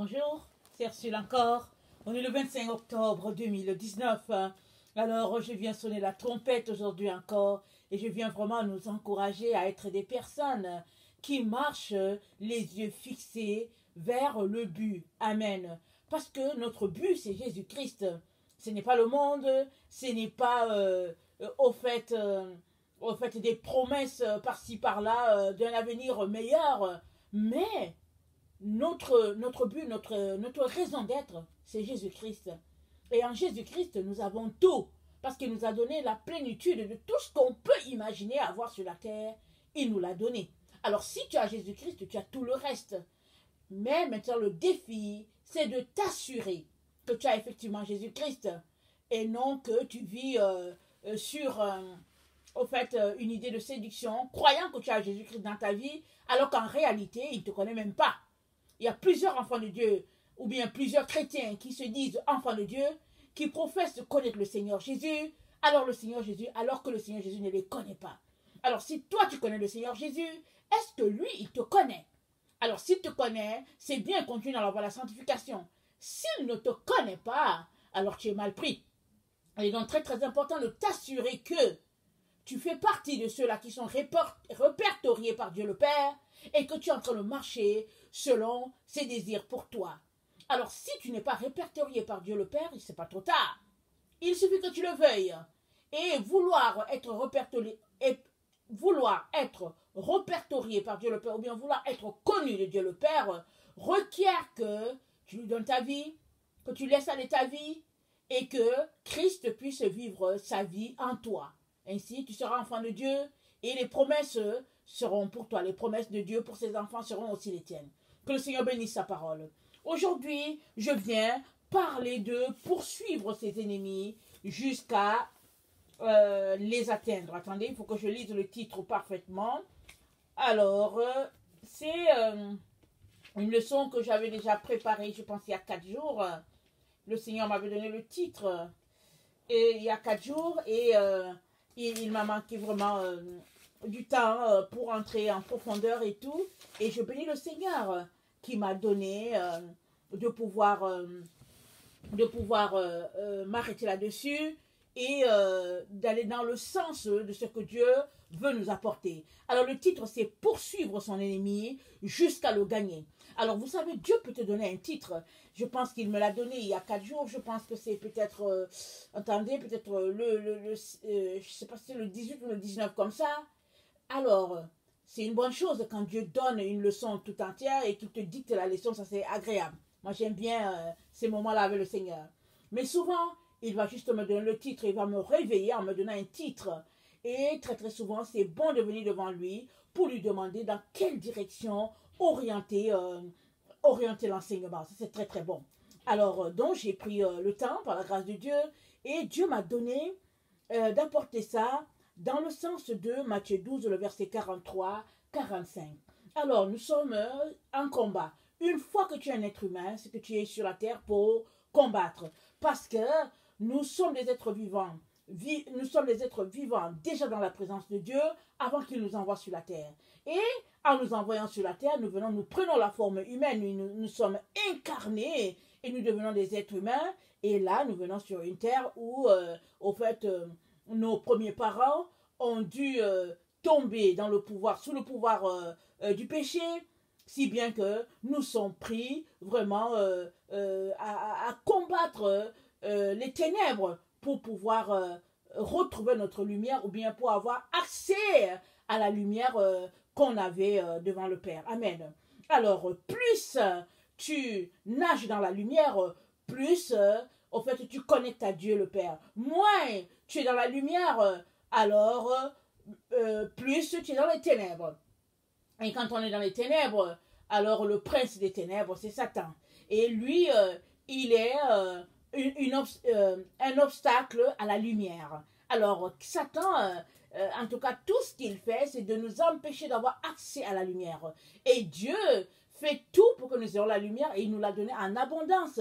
Bonjour, c'est Ursule encore. On est le 25 octobre 2019. Alors, je viens sonner la trompette aujourd'hui encore et je viens vraiment nous encourager à être des personnes qui marchent les yeux fixés vers le but. Amen. Parce que notre but, c'est Jésus-Christ. Ce n'est pas le monde, ce n'est pas au fait des promesses par-ci par-là d'un avenir meilleur, mais notre but, notre raison d'être, c'est Jésus-Christ. Et en Jésus-Christ, nous avons tout. Parce qu'il nous a donné la plénitude de tout ce qu'on peut imaginer avoir sur la terre. Il nous l'a donné. Alors si tu as Jésus-Christ, tu as tout le reste. Mais maintenant, le défi, c'est de t'assurer que tu as effectivement Jésus-Christ. Et non que tu vis sur une idée de séduction, croyant que tu as Jésus-Christ dans ta vie, alors qu'en réalité, il ne te connaît même pas. Il y a plusieurs enfants de Dieu, ou bien plusieurs chrétiens qui se disent enfants de Dieu, qui professent de connaître le Seigneur Jésus, alors que le Seigneur Jésus ne les connaît pas. Alors si toi tu connais le Seigneur Jésus, est-ce que lui il te connaît? Alors s'il te connaît, c'est bien continuer dans la voie de la sanctification. S'il ne te connaît pas, alors tu es mal pris. Il est donc très très important de t'assurer que tu fais partie de ceux-là qui sont répertoriés par Dieu le Père et que tu es en train de marcher selon ses désirs pour toi. Alors, si tu n'es pas répertorié par Dieu le Père, ce n'est pas trop tard. Il suffit que tu le veuilles. Et vouloir être répertorié par Dieu le Père, ou bien vouloir être connu de Dieu le Père, requiert que tu lui donnes ta vie, que tu laisses aller ta vie, et que Christ puisse vivre sa vie en toi. Ainsi, tu seras enfant de Dieu, et les promesses seront pour toi. Les promesses de Dieu pour ses enfants seront aussi les tiennes. Que le Seigneur bénisse sa parole. Aujourd'hui, je viens parler de poursuivre ses ennemis jusqu'à les atteindre. Attendez, il faut que je lise le titre parfaitement. Alors, c'est une leçon que j'avais déjà préparée, je pense, il y a 4 jours. Le Seigneur m'avait donné le titre il y a 4 jours et il m'a manqué vraiment du temps pour entrer en profondeur et tout. Et je bénis le Seigneur qui m'a donné de pouvoir m'arrêter là-dessus et d'aller dans le sens de ce que Dieu veut nous apporter. Alors le titre, c'est « Poursuivre son ennemi jusqu'à le gagner ». Alors vous savez, Dieu peut te donner un titre. Je pense qu'il me l'a donné il y a 4 jours. Je pense que c'est peut-être, je sais pas si c'est le 18 ou le 19 comme ça. Alors, c'est une bonne chose quand Dieu donne une leçon tout entière et qu'il te dicte la leçon, ça c'est agréable. Moi j'aime bien ces moments-là avec le Seigneur. Mais souvent, il va juste me donner le titre, il va me réveiller en me donnant un titre. Et très très souvent, c'est bon de venir devant lui pour lui demander dans quelle direction orienter l'enseignement. Ça c'est très très bon. Alors, donc j'ai pris le temps par la grâce de Dieu et Dieu m'a donné d'apporter ça dans le sens de Matthieu 12, le verset 43-45. Alors, nous sommes en combat. Une fois que tu es un être humain, c'est que tu es sur la terre pour combattre. Parce que nous sommes des êtres vivants. Nous sommes des êtres vivants déjà dans la présence de Dieu avant qu'il nous envoie sur la terre. Et en nous envoyant sur la terre, nous prenons la forme humaine, nous sommes incarnés et nous devenons des êtres humains. Et là, nous venons sur une terre où, nos premiers parents ont dû tomber sous le pouvoir du péché, si bien que nous sommes pris vraiment à combattre les ténèbres pour pouvoir retrouver notre lumière ou bien pour avoir accès à la lumière qu'on avait devant le Père. Amen. Alors, plus tu nages dans la lumière, plus tu connectes à Dieu le Père. Moins tu es dans la lumière, alors plus tu es dans les ténèbres. Et quand on est dans les ténèbres, alors le prince des ténèbres, c'est Satan. Et lui, il est un obstacle à la lumière. Alors, Satan, en tout cas, tout ce qu'il fait, c'est de nous empêcher d'avoir accès à la lumière. Et Dieu fait tout pour que nous ayons la lumière et il nous l'a donné en abondance.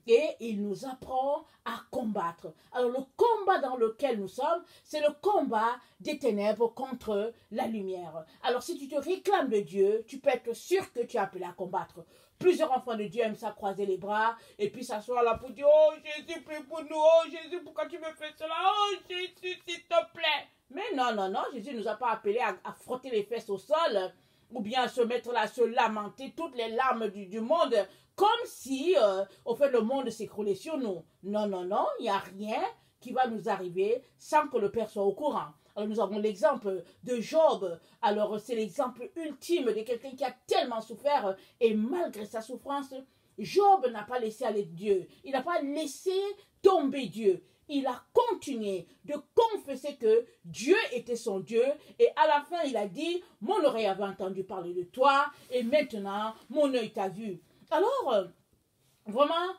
Et il nous apprend à combattre. Alors le combat dans lequel nous sommes, c'est le combat des ténèbres contre la lumière. Alors si tu te réclames de Dieu, tu peux être sûr que tu es appelé à combattre. Plusieurs enfants de Dieu aiment ça croiser les bras et puis s'asseoir là pour dire, oh Jésus, prie pour nous, oh Jésus, pourquoi tu me fais cela, oh Jésus, s'il te plaît. Mais non, non, non, Jésus ne nous a pas appelés à frotter les fesses au sol ou bien à se mettre là, à se lamenter toutes les larmes du monde comme si, au fait, le monde s'écroulait sur nous. Non, non, non, il n'y a rien qui va nous arriver sans que le Père soit au courant. Alors nous avons l'exemple de Job. Alors c'est l'exemple ultime de quelqu'un qui a tellement souffert et malgré sa souffrance, Job n'a pas laissé aller Dieu. Il n'a pas laissé tomber Dieu. Il a continué de confesser que Dieu était son Dieu et à la fin il a dit, mon oreille avait entendu parler de toi et maintenant mon œil t'a vu. Alors, vraiment,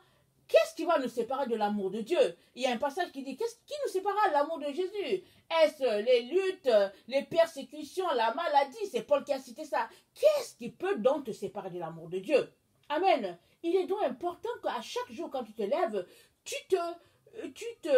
qu'est-ce qui va nous séparer de l'amour de Dieu? Il y a un passage qui dit, qu'est-ce qui nous séparera de l'amour de Jésus? Est-ce les luttes, les persécutions, la maladie? C'est Paul qui a cité ça. Qu'est-ce qui peut donc te séparer de l'amour de Dieu? Amen. Il est donc important qu'à chaque jour, quand tu te lèves, tu te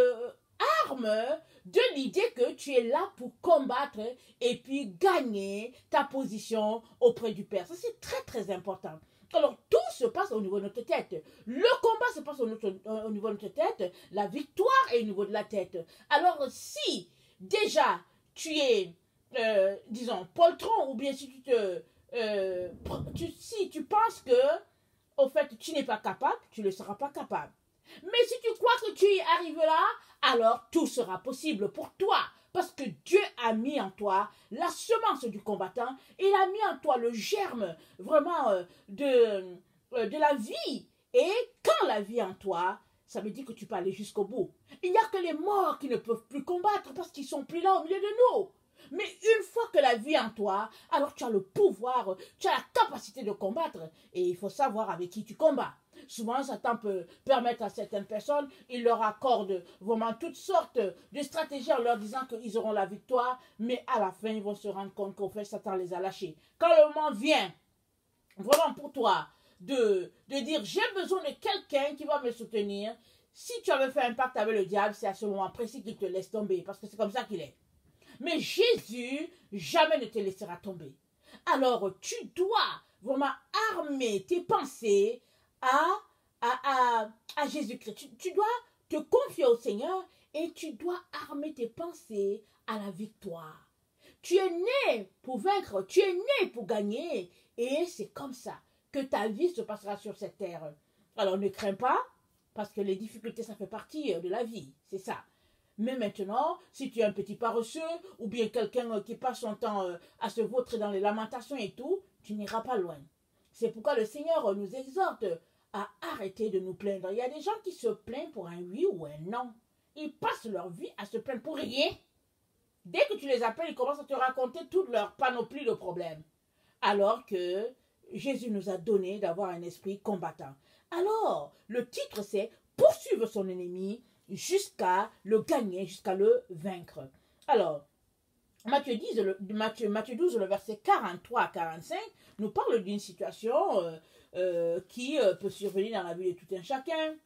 armes de l'idée que tu es là pour combattre et puis gagner ta position auprès du Père. Ça, c'est très, très important. Alors, tout se passe au niveau de notre tête. Le combat se passe au niveau de notre tête. La victoire est au niveau de la tête. Alors, si déjà tu es, disons, poltron, ou bien si si tu penses que, au fait, tu n'es pas capable, tu ne seras pas capable. Mais si tu crois que tu y arrives là, alors tout sera possible pour toi. Parce que Dieu a mis en toi la semence du combattant. Il a mis en toi le germe vraiment de la vie. Et quand la vie est en toi, ça veut dire que tu peux aller jusqu'au bout. Il n'y a que les morts qui ne peuvent plus combattre parce qu'ils ne sont plus là au milieu de nous. Mais une fois que la vie est en toi, alors tu as le pouvoir, tu as la capacité de combattre. Et il faut savoir avec qui tu combats. Souvent, Satan peut permettre à certaines personnes, il leur accorde vraiment toutes sortes de stratégies en leur disant qu'ils auront la victoire, mais à la fin, ils vont se rendre compte qu'au fait, Satan les a lâchés. Quand le moment vient, vraiment pour toi, de dire, j'ai besoin de quelqu'un qui va me soutenir, si tu avais fait un pacte avec le diable, c'est à ce moment précis qu'il te laisse tomber, parce que c'est comme ça qu'il est. Mais Jésus jamais ne te laissera tomber. Alors, tu dois vraiment armer tes pensées à Jésus-Christ. Tu dois te confier au Seigneur et tu dois armer tes pensées à la victoire. Tu es né pour vaincre, tu es né pour gagner et c'est comme ça que ta vie se passera sur cette terre. Alors ne crains pas parce que les difficultés ça fait partie de la vie, c'est ça. Mais maintenant, si tu es un petit paresseux ou bien quelqu'un qui passe son temps à se vautrer dans les lamentations et tout, tu n'iras pas loin. C'est pourquoi le Seigneur nous exhorte à arrêter de nous plaindre. Il y a des gens qui se plaignent pour un oui ou un non. Ils passent leur vie à se plaindre pour rien. Dès que tu les appelles, ils commencent à te raconter toute leur panoplie de problèmes. Alors que Jésus nous a donné d'avoir un esprit combattant. Alors, le titre c'est « Poursuivre son ennemi jusqu'à le gagner, jusqu'à le vaincre ». Alors, Matthieu 12, le verset 43 à 45, nous parle d'une situation qui peut survenir dans la vie de tout un chacun.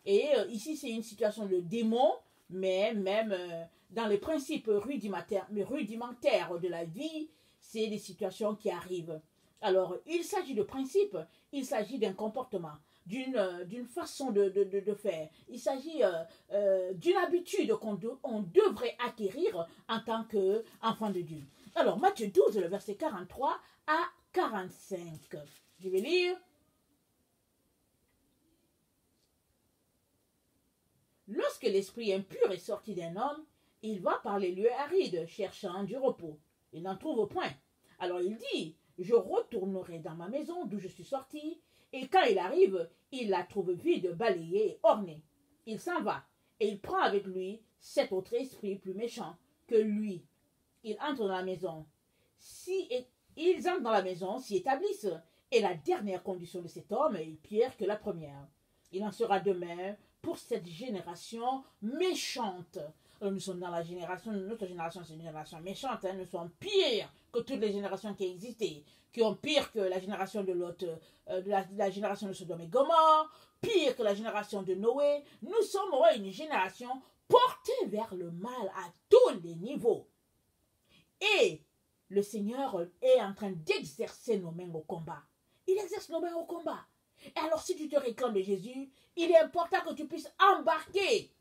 Et ici, c'est une situation de démon, mais même dans les principes rudimentaires de la vie, c'est des situations qui arrivent. Alors, il s'agit de principes, il s'agit d'un comportement, d'une façon de faire. Il s'agit d'une habitude qu'on devrait acquérir en tant qu'enfant de Dieu. Alors, Matthieu 12, le verset 43 à 45. Je vais lire. Lorsque l'esprit impur est sorti d'un homme, il va par les lieux arides, cherchant du repos. Il n'en trouve point. Alors il dit, je retournerai dans ma maison d'où je suis sorti, et quand il arrive, il la trouve vide, balayée et ornée. Il s'en va, et il prend avec lui 7 autres esprits plus méchants que lui. Ils entrent dans la maison. Ils entrent dans la maison, s'y établissent, et la dernière condition de cet homme est pire que la première. Il en sera de même pour cette génération méchante. Alors nous sommes dans la génération, notre génération c'est une génération méchante, nous sommes pires que toutes les générations qui existaient, qui ont pire que la génération de l'autre, la génération de Sodome et Gomorrhe, pire que la génération de Noé. Nous sommes une génération portée vers le mal à tous les niveaux. Et le Seigneur est en train d'exercer nos mains au combat. Il exerce nos mains au combat. Et alors, si tu te réclames de Jésus, il est important que tu puisses embarquer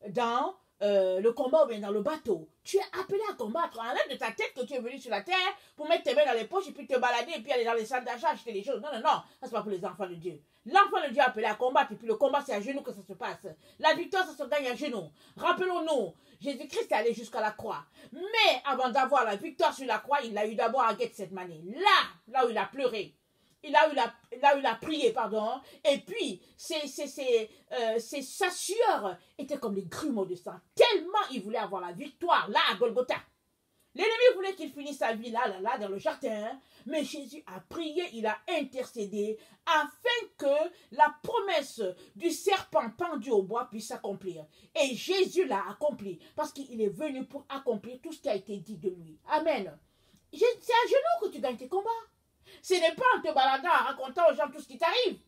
dans le combat ou bien dans le bateau. Tu es appelé à combattre. Enlève de ta tête que tu es venu sur la terre pour mettre tes mains dans les poches et puis te balader et puis aller dans les salles d'achat acheter des choses. Non, non, non. Ça, c'est pas pour les enfants de Dieu. L'enfant de Dieu est appelé à combattre et puis le combat, c'est à genoux que ça se passe. La victoire, ça se gagne à genoux. Rappelons-nous, Jésus-Christ est allé jusqu'à la croix. Mais avant d'avoir la victoire sur la croix, il l'a eu d'abord à Gethsemane. Là où il a pleuré. Là où il a prié, pardon. Et puis, sa sueur était comme les grumeaux de sang. Tellement il voulait avoir la victoire, là, à Golgotha. L'ennemi voulait qu'il finisse sa vie là, dans le jardin. Mais Jésus a prié, il a intercédé afin que la promesse du serpent pendu au bois puisse s'accomplir. Et Jésus l'a accompli parce qu'il est venu pour accomplir tout ce qui a été dit de lui. Amen. C'est à genoux que tu gagnes tes combats. Ce n'est pas en te baladant, en racontant aux gens tout ce qui t'arrive.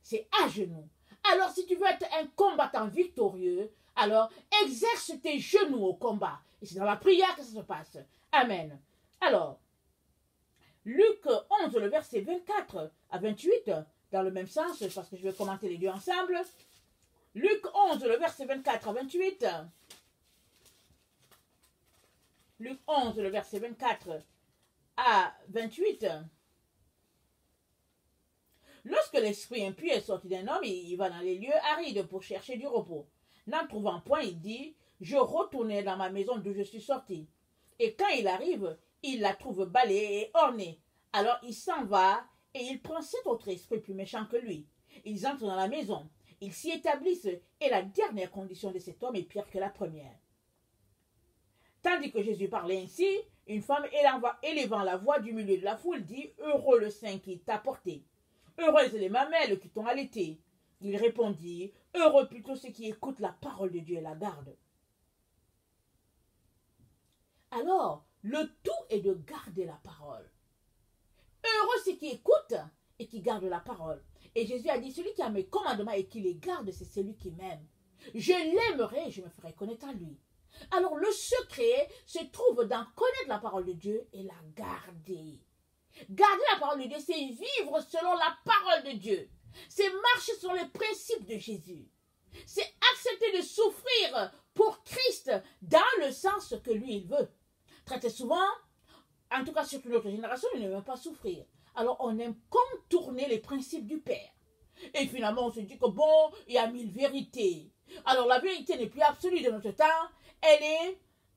C'est à genoux. Alors, si tu veux être un combattant victorieux, alors exerce tes genoux au combat. Et c'est dans la prière que ça se passe. Amen. Alors, Luc 11, le verset 24 à 28, dans le même sens, parce que je vais commenter les deux ensemble. Luc 11, le verset 24 à 28. Luc 11, le verset 24 à 28. Lorsque l'esprit impur est sorti d'un homme, il va dans les lieux arides pour chercher du repos. N'en trouvant point, il dit, je retournais dans ma maison d'où je suis sorti. Et quand il arrive, il la trouve balayée et ornée. Alors il s'en va et il prend cet autre esprit plus méchant que lui. Ils entrent dans la maison, ils s'y établissent et la dernière condition de cet homme est pire que la première. Tandis que Jésus parlait ainsi, une femme élevant la voix du milieu de la foule dit, heureux le sein qui t'a porté. Heureuses les mamelles qui t'ont allaité. Il répondit, heureux plutôt ceux qui écoutent la parole de Dieu et la gardent. Alors, le tout est de garder la parole. Heureux ceux qui écoutent et qui gardent la parole. Et Jésus a dit, celui qui a mes commandements et qui les garde, c'est celui qui m'aime. Je l'aimerai et je me ferai connaître à lui. Alors, le secret se trouve dans connaître la parole de Dieu et la garder. Garder la parole de Dieu, c'est vivre selon la parole de Dieu. C'est marcher sur les principes de Jésus. C'est accepter de souffrir pour Christ dans le sens que lui, il veut. Très souvent, en tout cas surtout notre génération, il ne veut pas souffrir. Alors on aime contourner les principes du Père. Et finalement, on se dit que bon, il y a 1000 vérités. Alors la vérité n'est plus absolue de notre temps. Elle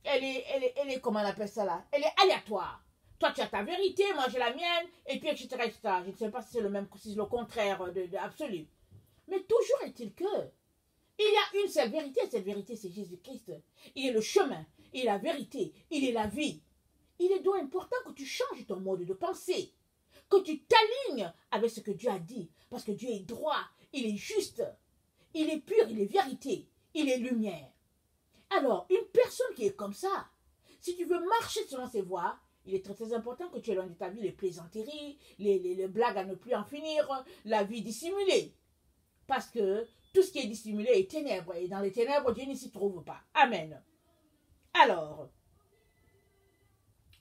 est, comment on appelle ça là? Elle est aléatoire. Toi, tu as ta vérité, moi j'ai la mienne, et puis etc. Je ne sais pas si c'est le même, si c'est le contraire de absolu. Mais toujours est-il que il y a une seule vérité, cette vérité c'est Jésus-Christ. Il est le chemin, il est la vérité, il est la vie. Il est donc important que tu changes ton mode de pensée, que tu t'alignes avec ce que Dieu a dit, parce que Dieu est droit, il est juste, il est pur, il est vérité, il est lumière. Alors, une personne qui est comme ça, si tu veux marcher selon ses voies, il est très, très important que tu aies de ta vie les plaisanteries, les blagues à ne plus en finir, la vie dissimulée. Parce que tout ce qui est dissimulé est ténèbres. Et dans les ténèbres, Dieu ne s'y trouve pas. Amen. Alors,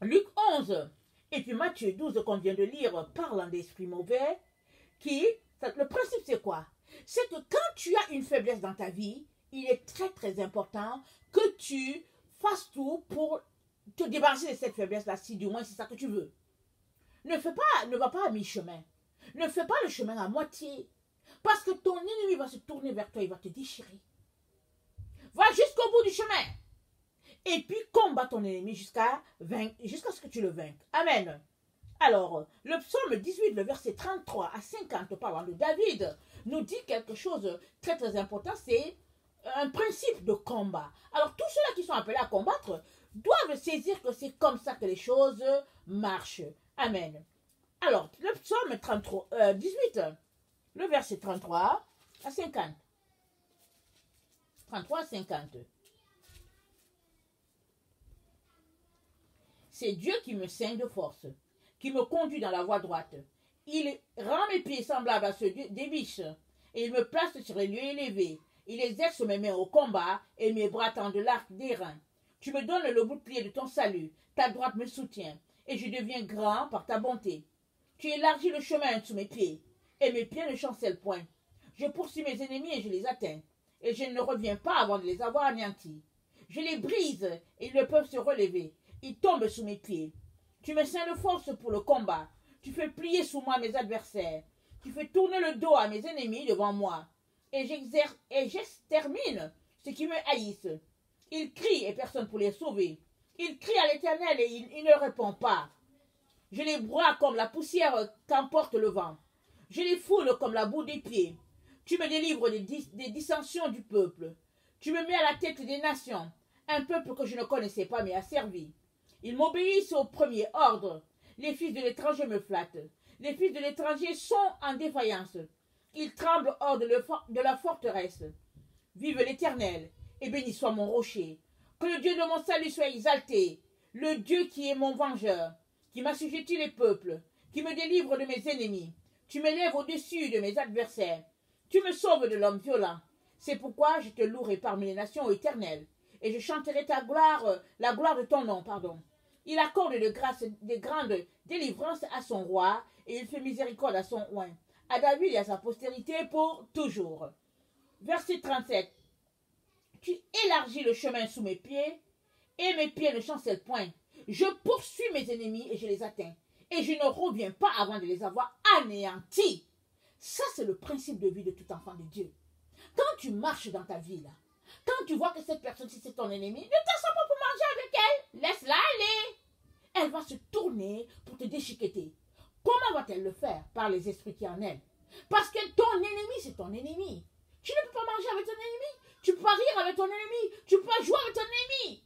Luc 11 et puis Matthieu 12 qu'on vient de lire, parlant d'esprit mauvais, le principe c'est quoi? C'est que quand tu as une faiblesse dans ta vie, il est très, très important que tu fasses tout pour te débarrasser de cette faiblesse-là, si du moins c'est ça que tu veux. Ne va pas à mi-chemin. Ne fais pas le chemin à moitié. Parce que ton ennemi va se tourner vers toi, il va te déchirer. Va jusqu'au bout du chemin. Et puis combat ton ennemi jusqu'à ce que tu le vainques. Amen. Alors, le psaume 18, le verset 33 à 50, parlant de David, nous dit quelque chose de très très important, c'est un principe de combat. Alors, tous ceux-là qui sont appelés à combattre doivent saisir que c'est comme ça que les choses marchent. Amen. Alors, le psaume 18, le verset 33 à 50. 33 à 50. C'est Dieu qui me ceigne de force, qui me conduit dans la voie droite. Il rend mes pieds semblables à ceux des biches, et il me place sur les lieux élevés. Il exerce mes mains au combat, et mes bras tendent l'arc des reins. Tu me donnes le bouclier de ton salut, ta droite me soutient, et je deviens grand par ta bonté. Tu élargis le chemin sous mes pieds. et mes pieds ne chancellent point. Je poursuis mes ennemis et je les atteins, et je ne reviens pas avant de les avoir anéantis. Je les brise et ils ne peuvent se relever. Ils tombent sous mes pieds. Tu me ceins de force pour le combat. Tu fais plier sous moi mes adversaires. Tu fais tourner le dos à mes ennemis devant moi. Et j'extermine ceux qui me haïssent. Ils crient et personne pour les sauver. Ils crient à l'Éternel et il ne répond pas. Je les broie comme la poussière qu'emporte le vent. Je les foule comme la boue des pieds. Tu me délivres des dissensions du peuple. Tu me mets à la tête des nations, un peuple que je ne connaissais pas mais asservi. Ils m'obéissent au premier ordre. Les fils de l'étranger me flattent. Les fils de l'étranger sont en défaillance. Ils tremblent hors de la forteresse. Vive l'Éternel, et béni soit mon rocher. Que le Dieu de mon salut soit exalté, le Dieu qui est mon vengeur, qui m'assujettit les peuples, qui me délivre de mes ennemis. Tu m'élèves au-dessus de mes adversaires. Tu me sauves de l'homme violent. C'est pourquoi je te louerai parmi les nations éternelles, et je chanterai ta gloire, la gloire de ton nom, pardon. Il accorde de grandes délivrances à son roi, et il fait miséricorde à son oint, à David et à sa postérité pour toujours. Verset 37. Tu élargis le chemin sous mes pieds, et mes pieds ne chancellent point. Je poursuis mes ennemis et je les atteins, et je ne reviens pas avant de les avoir anéantis. Ça, c'est le principe de vie de tout enfant de Dieu. Quand tu marches dans ta vie, là, quand tu vois que cette personne-ci, c'est ton ennemi, ne t'assois pas pour manger avec elle. Laisse-la aller. Elle va se tourner pour te déchiqueter. Comment va-t-elle le faire? Par les esprits qui en elle. Parce que ton ennemi, c'est ton ennemi. Tu ne peux pas manger avec ton ennemi. Tu peux pas rire avec ton ennemi. Tu peux pas jouer avec ton ennemi.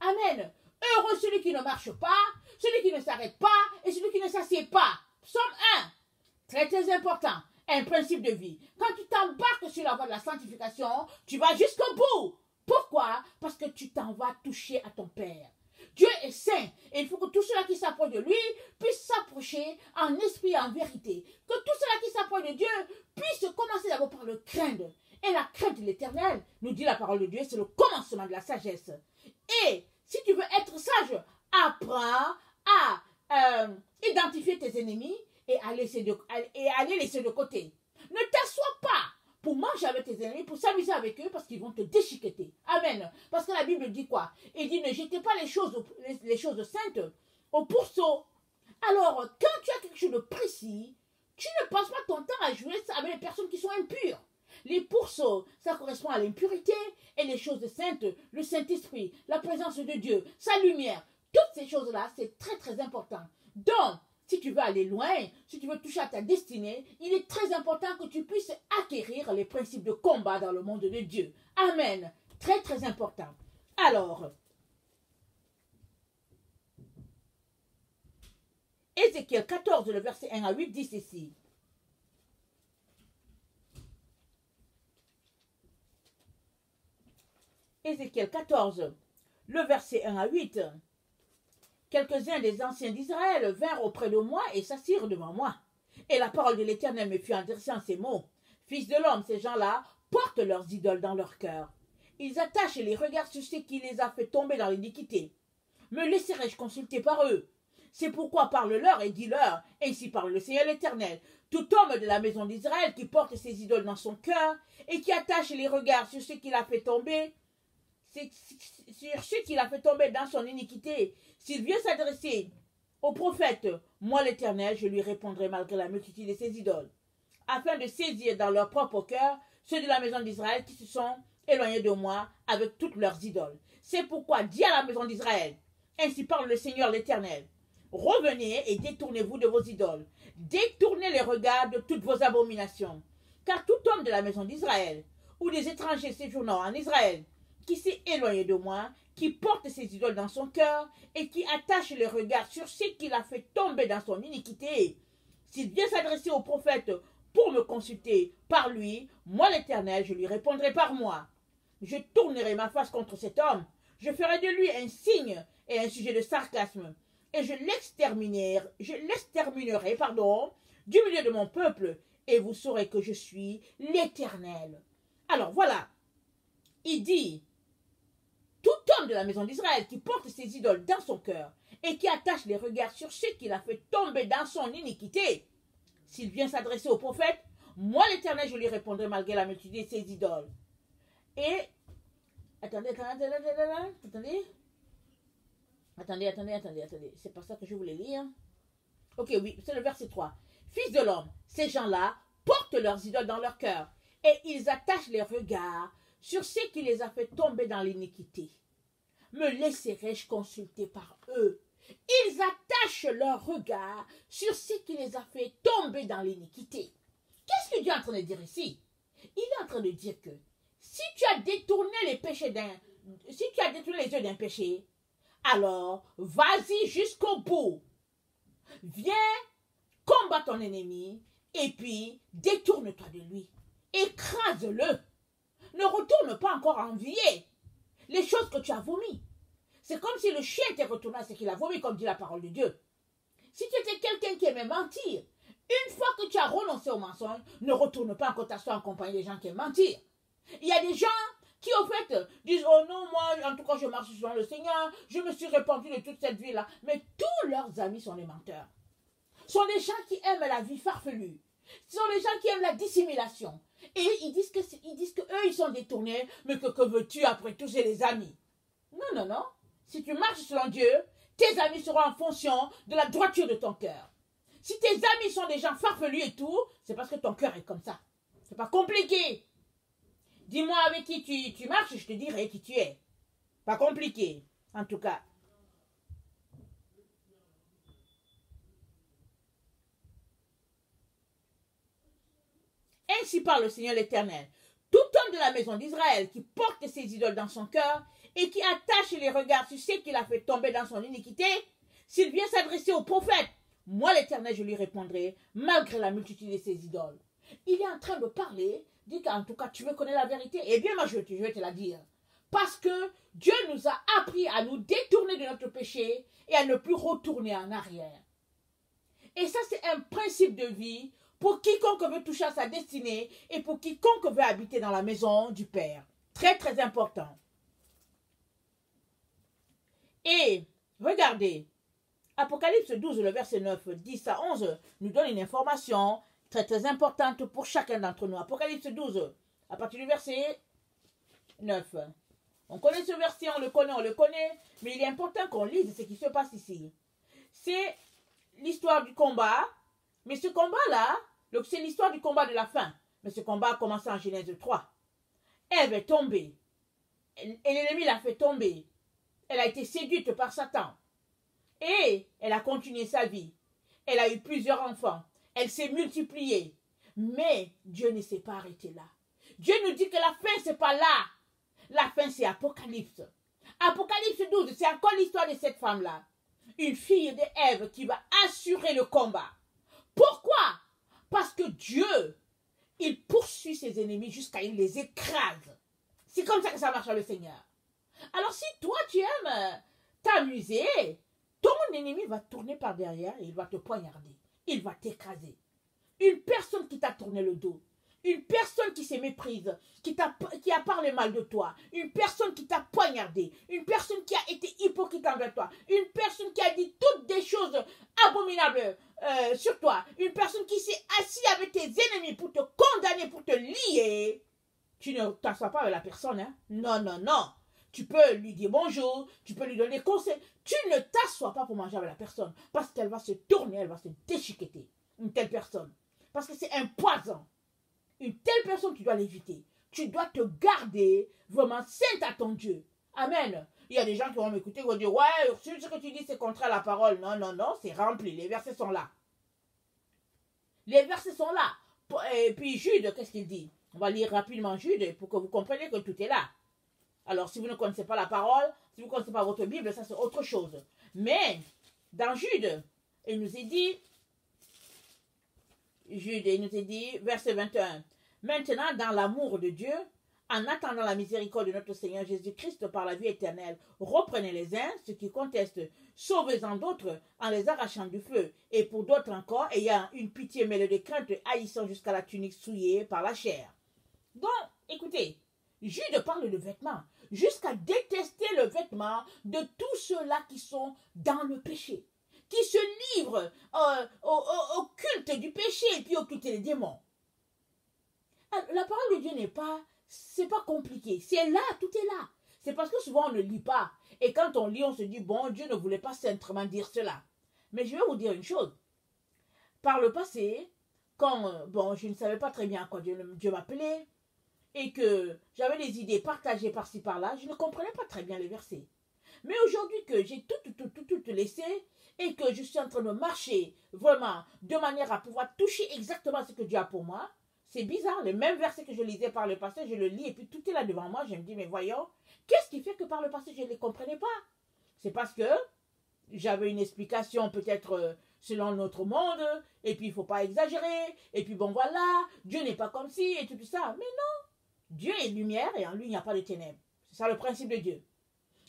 Amen. Heureux celui qui ne marche pas, celui qui ne s'arrête pas et celui qui ne s'assied pas. Psaume 1. Très très important. Un principe de vie. Quand tu t'embarques sur la voie de la sanctification, tu vas jusqu'au bout. Pourquoi? Parce que tu t'en vas toucher à ton Père. Dieu est saint et il faut que tous ceux-là qui s'approchent de lui puissent s'approcher en esprit et en vérité. Que tous ceux-là qui s'approchent de Dieu puissent commencer d'abord par le craindre. Et la crainte de l'Éternel, nous dit la parole de Dieu, c'est le commencement de la sagesse. Et si tu veux être sage, apprends à identifier tes ennemis et à les laisser de côté. Ne t'assois pas pour manger avec tes ennemis, pour s'amuser avec eux, parce qu'ils vont te déchiqueter. Amen. Parce que la Bible dit quoi? Il dit ne jetez pas les choses saintes au pourceau. Alors, quand tu as quelque chose de précis, tu ne passes pas ton temps à jouer avec les personnes qui sont impures. Les pourceaux, ça correspond à l'impurité, et les choses saintes, le Saint-Esprit, la présence de Dieu, sa lumière. Toutes ces choses-là, c'est très très important. Donc, si tu veux aller loin, si tu veux toucher à ta destinée, il est très important que tu puisses acquérir les principes de combat dans le monde de Dieu. Amen. Très très important. Alors, Ézéchiel 14, le verset 1 à 8 dit ceci. Ézéchiel 14, le verset 1 à 8. Quelques-uns des anciens d'Israël vinrent auprès de moi et s'assirent devant moi. Et la parole de l'Éternel me fut adressée en ces mots. Fils de l'homme, ces gens-là portent leurs idoles dans leur cœur. Ils attachent les regards sur ce qui les a fait tomber dans l'iniquité. Me laisserai-je consulter par eux? C'est pourquoi parle-leur et dis-leur, ainsi parle le Seigneur l'Éternel. Tout homme de la maison d'Israël qui porte ses idoles dans son cœur et qui attache les regards sur ce qu'il a fait tomber, sur ce qu'il a fait tomber dans son iniquité, s'il vient s'adresser au prophète, moi l'Éternel, je lui répondrai malgré la multitude de ses idoles, afin de saisir dans leur propre cœur ceux de la maison d'Israël qui se sont éloignés de moi avec toutes leurs idoles. C'est pourquoi dis à la maison d'Israël, ainsi parle le Seigneur l'Éternel, revenez et détournez-vous de vos idoles, détournez les regards de toutes vos abominations, car tout homme de la maison d'Israël, ou des étrangers séjournant en Israël, qui s'est éloigné de moi, qui porte ses idoles dans son cœur et qui attache les regards sur ce qu'il a fait tomber dans son iniquité. S'il vient s'adresser au prophète pour me consulter par lui, moi l'Éternel, je lui répondrai par moi. Je tournerai ma face contre cet homme, je ferai de lui un signe et un sujet de sarcasme, et je l'exterminerai, du milieu de mon peuple, et vous saurez que je suis l'Éternel. Alors voilà, il dit, tout homme de la maison d'Israël qui porte ses idoles dans son cœur et qui attache les regards sur ce qu'il a fait tomber dans son iniquité, S'il vient s'adresser au prophète, moi l'Éternel, je lui répondrai malgré la multitude de ses idoles. Et, attendez. C'est pas ça que je voulais lire. Ok, oui, c'est le verset 3. Fils de l'homme, ces gens-là portent leurs idoles dans leur cœur et ils attachent les regards sur ce qui les a fait tomber dans l'iniquité. Me laisserai-je consulter par eux? Ils attachent leur regard sur ce qui les a fait tomber dans l'iniquité. Qu'est-ce que Dieu est en train de dire ici? Il est en train de dire que si tu as détourné les péchés si tu as détourné les yeux d'un péché, alors vas-y jusqu'au bout. Viens, combat ton ennemi et puis détourne-toi de lui. Écrase-le. Ne retourne pas encore envier les choses que tu as vomies. C'est comme si le chien était retourné à ce qu'il a vomi, comme dit la parole de Dieu. Si tu étais quelqu'un qui aimait mentir, une fois que tu as renoncé au mensonge, ne retourne pas encore t'asseoir en compagnie des gens qui aiment mentir. Il y a des gens qui, au fait, disent « Oh non, moi, en tout cas, je marche selon le Seigneur, je me suis repenti de toute cette vie-là. » Mais tous leurs amis sont des menteurs. Ce sont des gens qui aiment la vie farfelue. Ce sont des gens qui aiment la dissimulation. Et ils disent que eux, ils sont détournés, mais que veux-tu après tout, c'est les amis. Non. Si tu marches selon Dieu, tes amis seront en fonction de la droiture de ton cœur. Si tes amis sont des gens farfelus et tout, c'est parce que ton cœur est comme ça. C'est pas compliqué. Dis-moi avec qui tu marches, je te dirai qui tu es. Pas compliqué, en tout cas. Ainsi parle le Seigneur l'Éternel. Tout homme de la maison d'Israël qui porte ses idoles dans son cœur et qui attache les regards sur ce qu'il a fait tomber dans son iniquité, s'il vient s'adresser au prophète, moi l'Éternel, je lui répondrai, malgré la multitude de ses idoles. Il est en train de parler, dit qu'en tout cas, tu veux connaître la vérité. Eh bien, moi, je vais te la dire. Parce que Dieu nous a appris à nous détourner de notre péché et à ne plus retourner en arrière. Et ça, c'est un principe de vie pour quiconque veut toucher à sa destinée et pour quiconque veut habiter dans la maison du Père. Très, très important. Et regardez, Apocalypse 12, le verset 9, 10 à 11, nous donne une information très, très importante pour chacun d'entre nous. Apocalypse 12, à partir du verset 9. On connaît ce verset, on le connaît, mais il est important qu'on lise ce qui se passe ici. C'est l'histoire du combat, mais ce combat-là, c'est l'histoire du combat de la fin. Mais ce combat a commencé en Genèse 3. Ève est tombée, et l'ennemi l'a fait tomber. Elle a été séduite par Satan. Et elle a continué sa vie. Elle a eu plusieurs enfants. Elle s'est multipliée. Mais Dieu ne s'est pas arrêté là. Dieu nous dit que la fin, c'est pas là. La fin, c'est Apocalypse. Apocalypse 12, c'est encore l'histoire de cette femme-là. Une fille d'Ève qui va assurer le combat. Pourquoi? Parce que Dieu, il poursuit ses ennemis jusqu'à il les écrase. C'est comme ça que ça marche avec le Seigneur. Alors si toi, tu aimes t'amuser, ton ennemi va tourner par derrière et il va te poignarder. Il va t'écraser. Une personne qui t'a tourné le dos, une personne qui s'est méprise, qui a parlé mal de toi, une personne qui t'a poignardé, une personne qui a été hypocrite envers toi, une personne qui a dit toutes des choses abominables sur toi, une personne qui s'est assise avec tes ennemis pour te condamner, pour te lier, tu ne t'assois pas avec la personne. Hein? Non. Tu peux lui dire bonjour, tu peux lui donner des conseils. Tu ne t'assois pas pour manger avec la personne parce qu'elle va se tourner, elle va se déchiqueter. Une telle personne. Parce que c'est un poison. Une telle personne, tu dois l'éviter. Tu dois te garder vraiment sainte à ton Dieu. Amen. Il y a des gens qui vont m'écouter, qui vont dire, ouais, ce que tu dis, c'est contraire à la parole. Non, c'est rempli. Les versets sont là. Les versets sont là. Et puis Jude, qu'est-ce qu'il dit? On va lire rapidement Jude pour que vous compreniez que tout est là. Alors, si vous ne connaissez pas la parole, si vous ne connaissez pas votre Bible, ça c'est autre chose. Mais, dans Jude, il nous est dit, verset 21, maintenant, dans l'amour de Dieu, en attendant la miséricorde de notre Seigneur Jésus-Christ par la vie éternelle, reprenez les uns, ceux qui contestent, sauvez-en d'autres, en les arrachant du feu, et pour d'autres encore, ayant une pitié mêlée de crainte, haïssant jusqu'à la tunique souillée par la chair. Donc, écoutez, Jude parle de vêtements, jusqu'à détester le vêtement de tous ceux-là qui sont dans le péché. qui se livrent au culte du péché et puis au culte des démons. Alors, la parole de Dieu c'est pas compliqué. C'est là, tout est là. C'est parce que souvent on ne lit pas. Et quand on lit, on se dit, bon, Dieu ne voulait pas simplement dire cela. Mais je vais vous dire une chose. Par le passé, quand je ne savais pas très bien à quoi Dieu m'appelait, et que j'avais des idées partagées par-ci par-là, je ne comprenais pas très bien les versets. Mais aujourd'hui que j'ai tout laissé, et que je suis en train de marcher vraiment de manière à pouvoir toucher exactement ce que Dieu a pour moi, c'est bizarre, le même verset que je lisais par le passé, je le lis et puis tout est là devant moi, je me dis, mais voyons, qu'est-ce qui fait que par le passé je ne les comprenais pas? C'est parce que j'avais une explication peut-être selon notre monde, et puis il ne faut pas exagérer, et puis bon voilà, Dieu n'est pas comme ci, et tout ça. Mais non, Dieu est lumière et en lui il n'y a pas de ténèbres. C'est ça le principe de Dieu.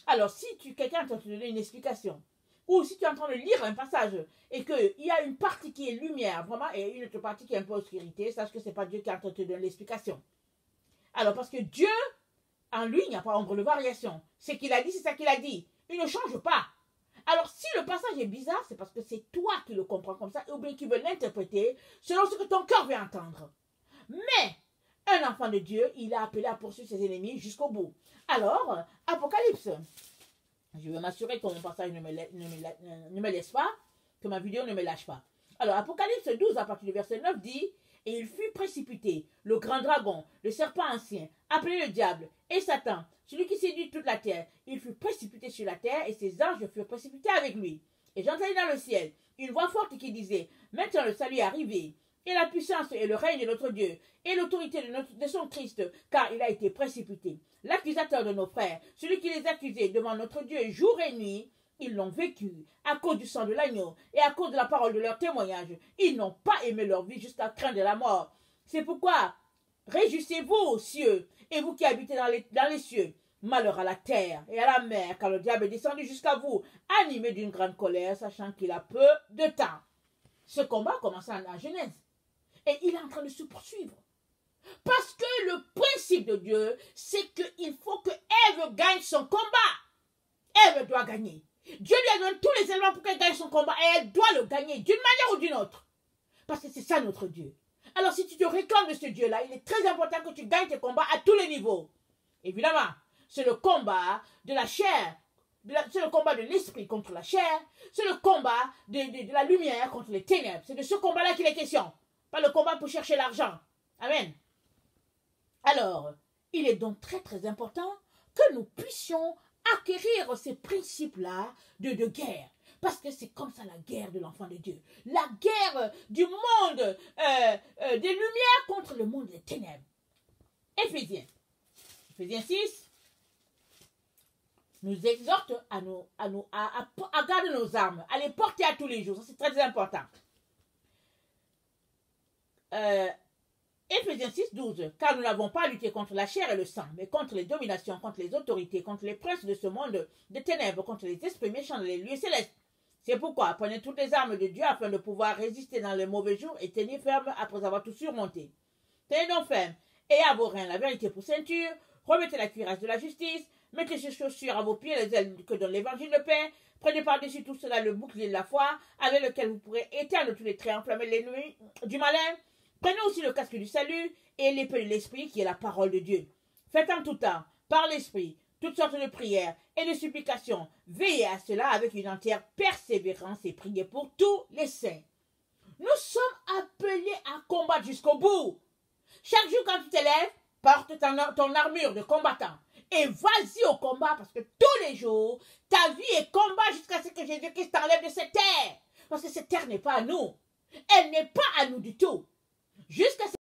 Alors si quelqu'un est en train de te donner une explication, ou si tu es en train de lire un passage et qu'il y a une partie qui est lumière, vraiment, et une autre partie qui est un peu obscurité, sache que ce n'est pas Dieu qui est en train de te donner l'explication. Alors, parce que Dieu, en lui, il n'y a pas ombre de variation. Ce qu'il a dit, c'est ça qu'il a dit. Il ne change pas. Alors, si le passage est bizarre, c'est parce que c'est toi qui le comprends comme ça, ou bien qui veux l'interpréter selon ce que ton cœur veut entendre. Mais, un enfant de Dieu, il a appelé à poursuivre ses ennemis jusqu'au bout. Alors, Apocalypse. Je veux m'assurer que mon passage ne me laisse pas, que ma vidéo ne me lâche pas. Alors, Apocalypse 12, à partir du verset 9, dit « Et il fut précipité, le grand dragon, le serpent ancien, appelé le diable, et Satan, celui qui séduit toute la terre. Il fut précipité sur la terre, et ses anges furent précipités avec lui. Et j'entendis dans le ciel une voix forte qui disait « Maintenant le salut est arrivé, et la puissance et le règne de notre Dieu, et l'autorité de son Christ, car il a été précipité. L'accusateur de nos frères, celui qui les accusait devant notre Dieu jour et nuit, ils l'ont vécu à cause du sang de l'agneau et à cause de la parole de leur témoignage. Ils n'ont pas aimé leur vie jusqu'à craindre la mort. C'est pourquoi, réjouissez-vous, cieux, et vous qui habitez dans les cieux. Malheur à la terre et à la mer, car le diable est descendu jusqu'à vous, animé d'une grande colère, sachant qu'il a peu de temps. » Ce combat commence en Genèse. Et il est en train de se poursuivre. Parce que le principe de Dieu, c'est qu'il faut que Ève gagne son combat. Ève doit gagner. Dieu lui a donné tous les éléments pour qu'elle gagne son combat et elle doit le gagner d'une manière ou d'une autre. Parce que c'est ça notre Dieu. Alors si tu te réclames de ce Dieu-là, il est très important que tu gagnes tes combats à tous les niveaux. Évidemment, c'est le combat de la chair. C'est le combat de l'esprit contre la chair. C'est le combat de la lumière contre les ténèbres. C'est de ce combat-là qu'il est question. Pas le combat pour chercher l'argent. Amen. Alors, il est donc très très important que nous puissions acquérir ces principes-là de guerre. Parce que c'est comme ça la guerre de l'enfant de Dieu. La guerre du monde des lumières contre le monde des ténèbres. Éphésiens 6 nous exhorte à garder nos armes, à les porter à tous les jours. Ça, c'est très important. Éphésiens 6, 12. Car nous n'avons pas à lutter contre la chair et le sang, mais contre les dominations, contre les autorités, contre les princes de ce monde de ténèbres, contre les esprits méchants dans les lieux célestes. C'est pourquoi prenez toutes les armes de Dieu afin de pouvoir résister dans les mauvais jours et tenir ferme après avoir tout surmonté. Tenez donc ferme et à vos reins la vérité pour ceinture, remettez la cuirasse de la justice, mettez ces chaussures à vos pieds les ailes que donne l'évangile de paix, prenez par-dessus tout cela le bouclier de la foi, avec lequel vous pourrez éteindre tous les traits enflammés de l'ennemi du malin. Prenez aussi le casque du salut et l'épée de l'esprit qui est la parole de Dieu. Faites en tout temps, par l'esprit, toutes sortes de prières et de supplications. Veillez à cela avec une entière persévérance et priez pour tous les saints. Nous sommes appelés à combattre jusqu'au bout. Chaque jour quand tu te lèves, porte ton armure de combattant et vas-y au combat parce que tous les jours, ta vie est combat jusqu'à ce que Jésus-Christ t'enlève de cette terre. Parce que cette terre n'est pas à nous. Elle n'est pas à nous du tout. Jusqu'à ce